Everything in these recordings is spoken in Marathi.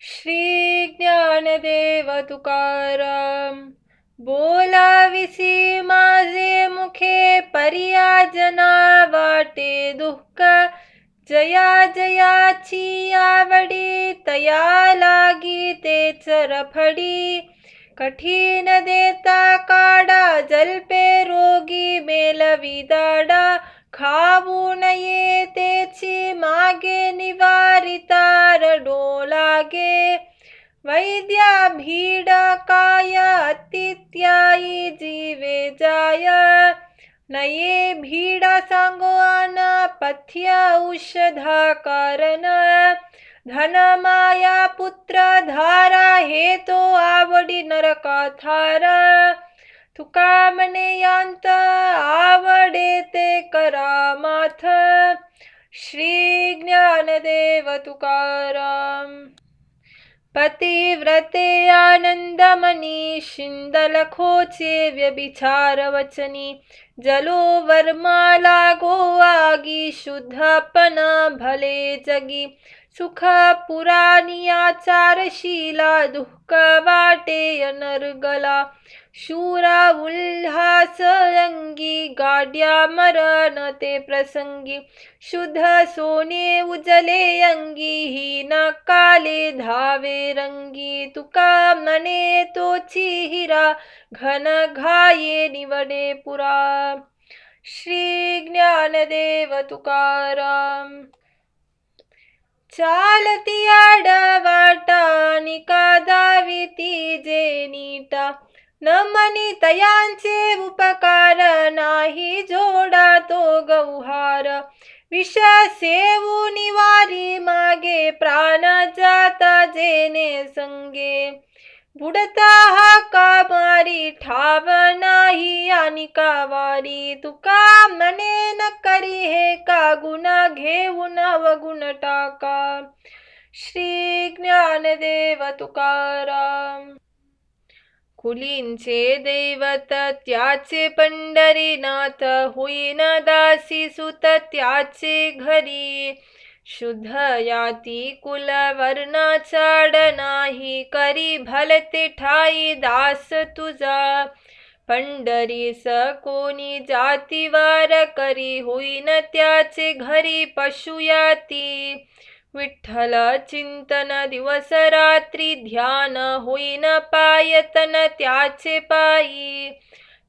श्री ज्ञानदेव तुकाराम. बोलाविसी माझे मुखे पर्या जना वाटे दुःख. जया जयाची आवडी तया लागी ते चरफडी. कठीण देता काडा जल्पे रोगी मेलवी दाडा. खाऊ नये तेची मागे निवारिता रडो लागे. वैद्या भीड काय अतित्याई जीवे जाय. नये भीडा सांगो आन पथ्य औषधा कारण. धन माया पुत्र धारा हे तो आवडी नरका थार. तुका मने यांत आवडे ते करा माथ. श्री ज्ञानदेव तुकाराम. पतिव्रते आनंदमनी शिंदलखोचे व्यभिचार वचनी. जलो वर्मा लागो आगी शुद्धपन भले जगी. सुख पुराणी आचारशीला दुःख वाटे अनर्गला. शूरा उल्हास अंगी गाड्या मरण ते प्रसंगी. शुद्ध सोने उजले अंगी हीन काले धावे रंगी. तुका मने तोची हिरा घन घाये निवडे पुरा. श्री ज्ञानदेव तुकाराम. चालती आडवाटा निका दाविती जे नीटा. न मनी तयांचे उपकार नाही जोडा तो गौहार. विष सेवू निवारी मागे प्राण जाता जेने संगे. बुडता हाका मारी ठाव नाही आनिका वारी. तुका मने न करी हे का गुण घेऊन अवगुण टाका. श्री ज्ञानदेव तुकाराम. कुलींचे दैवत त्याचे पंढरीनाथ. होईन दासी सुत त्याचे घरी. शुद्ध याती कुल वर्ण चाड नाही. करी भलते ठाई दास तुझा. पंढरीस कोणी जातीवार करी. होईन त्याचे घरी पशुयाती. विठ्ठल चिंतन दिवस रात्री ध्यान. होईन पायतन त्याचे पायी.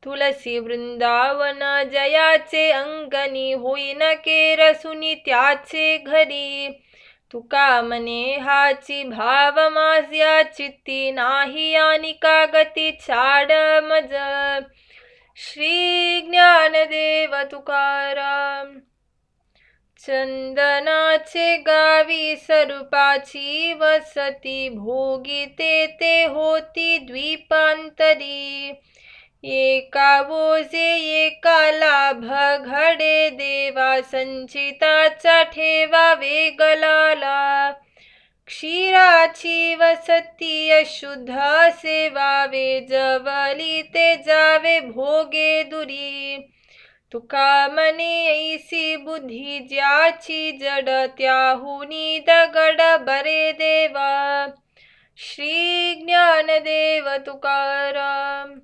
तुलसी वृंदावन जयाचे अंगणी. होईन केरसुनी त्याचे घरी. तुका मने हाची भाव माझ्या चित्ती. नाही आनिका गती छाड मज. श्री ज्ञानदेव तुकाराम. चंदनाचे गावी स्वरूपाची वसती. भोगी ते होती द्वीपांतरी. एका ओझे एका लाभ घडे देवा. संचिताचा ठेवा वेगलाला. क्षीराची वसती अशुद्ध सेवावे. जवली ते जावे भोगे दुरी. तुका मने ऐसी बुद्धी ज्याची जड. त्याहुनी दगड बरे देवा. श्री ज्ञानदेव तुकाराम.